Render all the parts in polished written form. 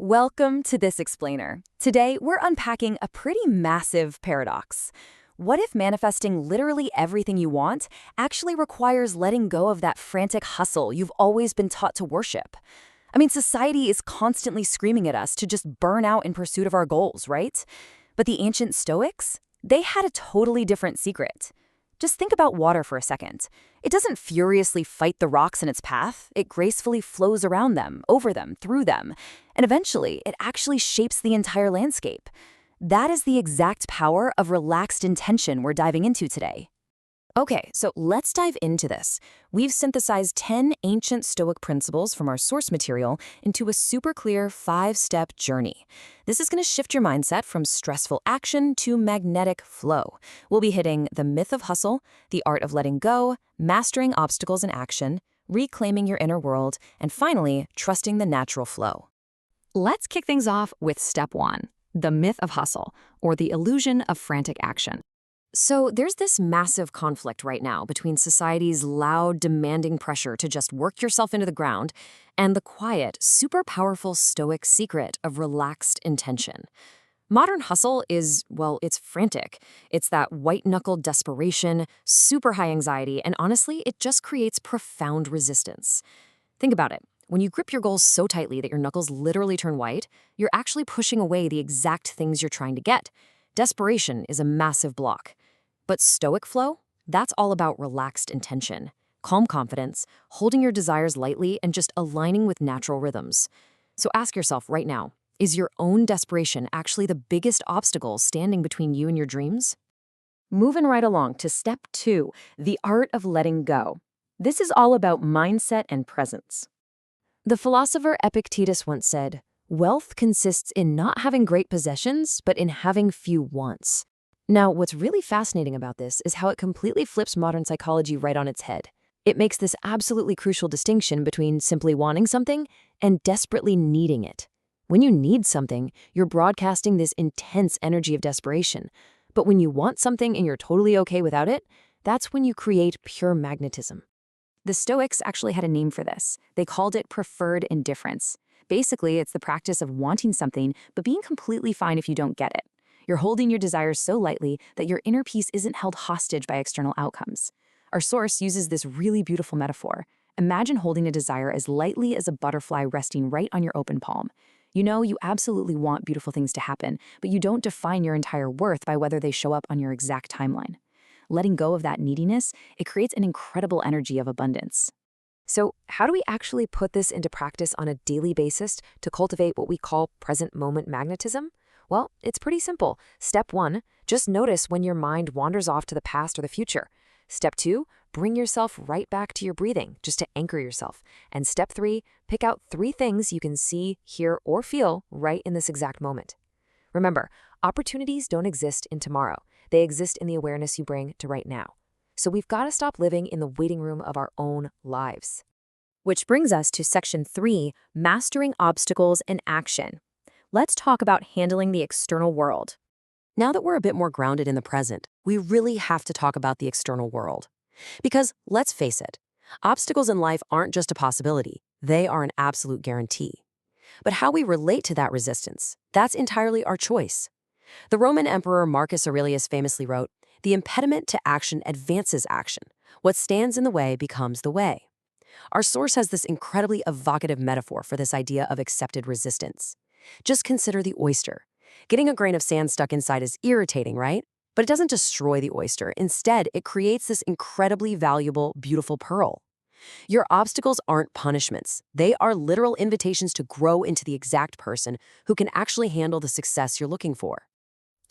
Welcome to This Explainer. Today, we're unpacking a pretty massive paradox. What if manifesting literally everything you want actually requires letting go of that frantic hustle you've always been taught to worship? I mean, society is constantly screaming at us to just burn out in pursuit of our goals, right? But the ancient Stoics? They had a totally different secret. Just think about water for a second. It doesn't furiously fight the rocks in its path. It gracefully flows around them, over them, through them. And eventually, it actually shapes the entire landscape. That is the exact power of relaxed intention we're diving into today. Okay, so let's dive into this. We've synthesized 10 ancient Stoic principles from our source material into a super clear 5-step journey. This is going to shift your mindset from stressful action to magnetic flow. We'll be hitting the myth of hustle, the art of letting go, mastering obstacles in action, reclaiming your inner world, and finally, trusting the natural flow. Let's kick things off with step 1, the myth of hustle, or the illusion of frantic action. So there's this massive conflict right now between society's loud, demanding pressure to just work yourself into the ground and the quiet, super powerful Stoic secret of relaxed intention. Modern hustle is, well, it's frantic. It's that white-knuckled desperation, super high anxiety, and honestly, it just creates profound resistance. Think about it. When you grip your goals so tightly that your knuckles literally turn white, you're actually pushing away the exact things you're trying to get. Desperation is a massive block. But Stoic flow? That's all about relaxed intention, calm confidence, holding your desires lightly, and just aligning with natural rhythms. So ask yourself right now, is your own desperation actually the biggest obstacle standing between you and your dreams? Moving right along to step 2, the art of letting go. This is all about mindset and presence. The philosopher Epictetus once said, "Wealth consists in not having great possessions, but in having few wants." Now, what's really fascinating about this is how it completely flips modern psychology right on its head. It makes this absolutely crucial distinction between simply wanting something and desperately needing it. When you need something, you're broadcasting this intense energy of desperation. But when you want something and you're totally okay without it, that's when you create pure magnetism. The Stoics actually had a name for this. They called it preferred indifference. Basically, it's the practice of wanting something, but being completely fine if you don't get it. You're holding your desires so lightly that your inner peace isn't held hostage by external outcomes. Our source uses this really beautiful metaphor. Imagine holding a desire as lightly as a butterfly resting right on your open palm. You know, you absolutely want beautiful things to happen, but you don't define your entire worth by whether they show up on your exact timeline. Letting go of that neediness, it creates an incredible energy of abundance. So how do we actually put this into practice on a daily basis to cultivate what we call present moment magnetism? Well, it's pretty simple. Step 1, just notice when your mind wanders off to the past or the future. Step 2, bring yourself right back to your breathing, just to anchor yourself. And step 3, pick out 3 things you can see, hear, or feel right in this exact moment. Remember, opportunities don't exist in tomorrow. They exist in the awareness you bring to right now. So we've got to stop living in the waiting room of our own lives. Which brings us to section 3, mastering obstacles in action. Let's talk about handling the external world. Now that we're a bit more grounded in the present, we really have to talk about the external world. Because, let's face it, obstacles in life aren't just a possibility, they are an absolute guarantee. But how we relate to that resistance, that's entirely our choice. The Roman Emperor Marcus Aurelius famously wrote, "The impediment to action advances action. What stands in the way becomes the way." Our source has this incredibly evocative metaphor for this idea of accepted resistance. Just consider the oyster. Getting a grain of sand stuck inside is irritating, right? But it doesn't destroy the oyster. Instead, it creates this incredibly valuable, beautiful pearl. Your obstacles aren't punishments. They are literal invitations to grow into the exact person who can actually handle the success you're looking for.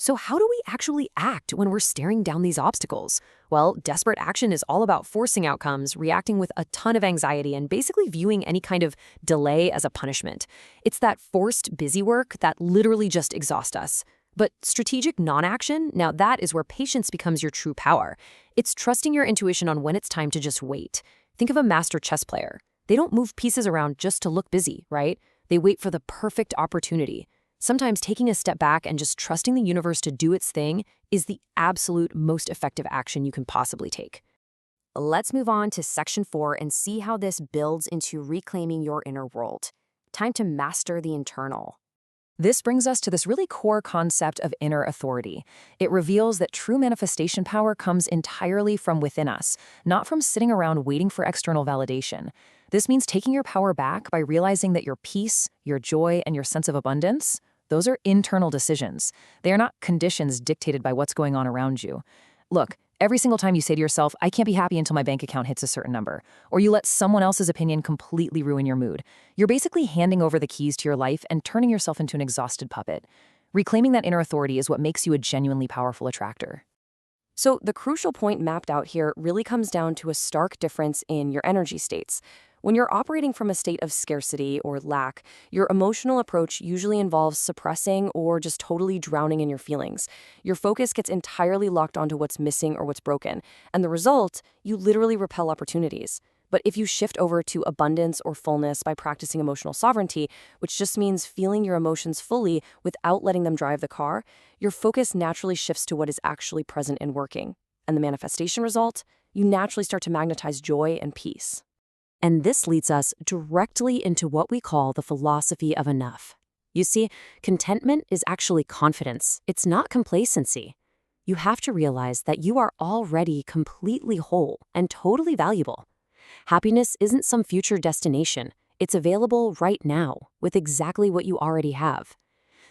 So how do we actually act when we're staring down these obstacles? Well, desperate action is all about forcing outcomes, reacting with a ton of anxiety, and basically viewing any kind of delay as a punishment. It's that forced busy work that literally just exhausts us. But strategic non-action, now that is where patience becomes your true power. It's trusting your intuition on when it's time to just wait. Think of a master chess player. They don't move pieces around just to look busy, right? They wait for the perfect opportunity. Sometimes taking a step back and just trusting the universe to do its thing is the absolute most effective action you can possibly take. Let's move on to section 4 and see how this builds into reclaiming your inner world. Time to master the internal. This brings us to this really core concept of inner authority. It reveals that true manifestation power comes entirely from within us, not from sitting around waiting for external validation. This means taking your power back by realizing that your peace, your joy, and your sense of abundance, those are internal decisions. They are not conditions dictated by what's going on around you. Look, every single time you say to yourself, I can't be happy until my bank account hits a certain number, or you let someone else's opinion completely ruin your mood, you're basically handing over the keys to your life and turning yourself into an exhausted puppet. Reclaiming that inner authority is what makes you a genuinely powerful attractor. So the crucial point mapped out here really comes down to a stark difference in your energy states. When you're operating from a state of scarcity or lack, your emotional approach usually involves suppressing or just totally drowning in your feelings. Your focus gets entirely locked onto what's missing or what's broken, and the result, you literally repel opportunities. But if you shift over to abundance or fullness by practicing emotional sovereignty, which just means feeling your emotions fully without letting them drive the car, your focus naturally shifts to what is actually present and working. And the manifestation result? You naturally start to magnetize joy and peace. And this leads us directly into what we call the philosophy of enough. You see, contentment is actually confidence. It's not complacency. You have to realize that you are already completely whole and totally valuable. Happiness isn't some future destination. It's available right now with exactly what you already have.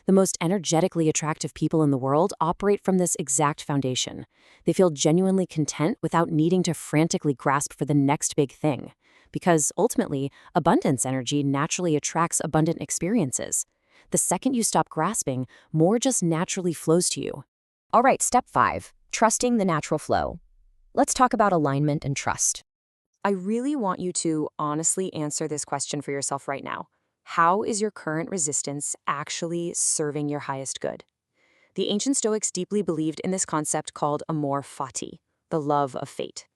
The most energetically attractive people in the world operate from this exact foundation. They feel genuinely content without needing to frantically grasp for the next big thing. Because ultimately, abundance energy naturally attracts abundant experiences. The second you stop grasping, more just naturally flows to you. All right, step 5, trusting the natural flow. Let's talk about alignment and trust. I really want you to honestly answer this question for yourself right now. How is your current resistance actually serving your highest good? The ancient Stoics deeply believed in this concept called amor fati, the love of fate.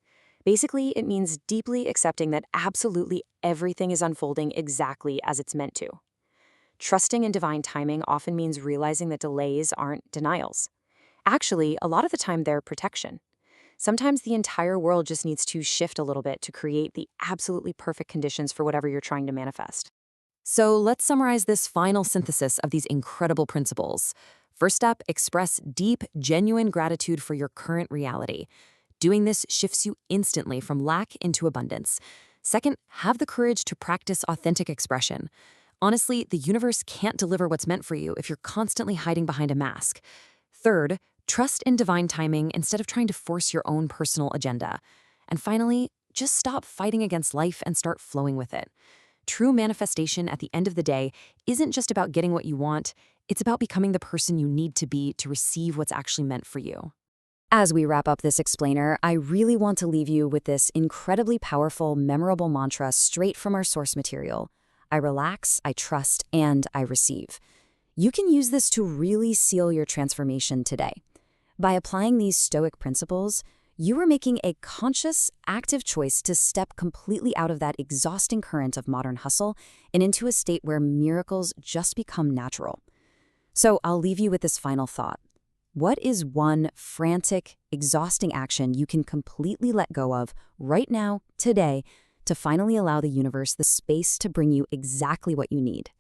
Basically, it means deeply accepting that absolutely everything is unfolding exactly as it's meant to. Trusting in divine timing often means realizing that delays aren't denials. Actually, a lot of the time they're protection. Sometimes the entire world just needs to shift a little bit to create the absolutely perfect conditions for whatever you're trying to manifest. So let's summarize this final synthesis of these incredible principles. First step, express deep, genuine gratitude for your current reality. Doing this shifts you instantly from lack into abundance. Second, have the courage to practice authentic expression. Honestly, the universe can't deliver what's meant for you if you're constantly hiding behind a mask. Third, trust in divine timing instead of trying to force your own personal agenda. And finally, just stop fighting against life and start flowing with it. True manifestation at the end of the day isn't just about getting what you want, it's about becoming the person you need to be to receive what's actually meant for you. As we wrap up this explainer, I really want to leave you with this incredibly powerful, memorable mantra straight from our source material. I relax, I trust, and I receive. You can use this to really seal your transformation today. By applying these Stoic principles, you are making a conscious, active choice to step completely out of that exhausting current of modern hustle and into a state where miracles just become natural. So I'll leave you with this final thought. What is one frantic, exhausting action you can completely let go of right now, today, to finally allow the universe the space to bring you exactly what you need?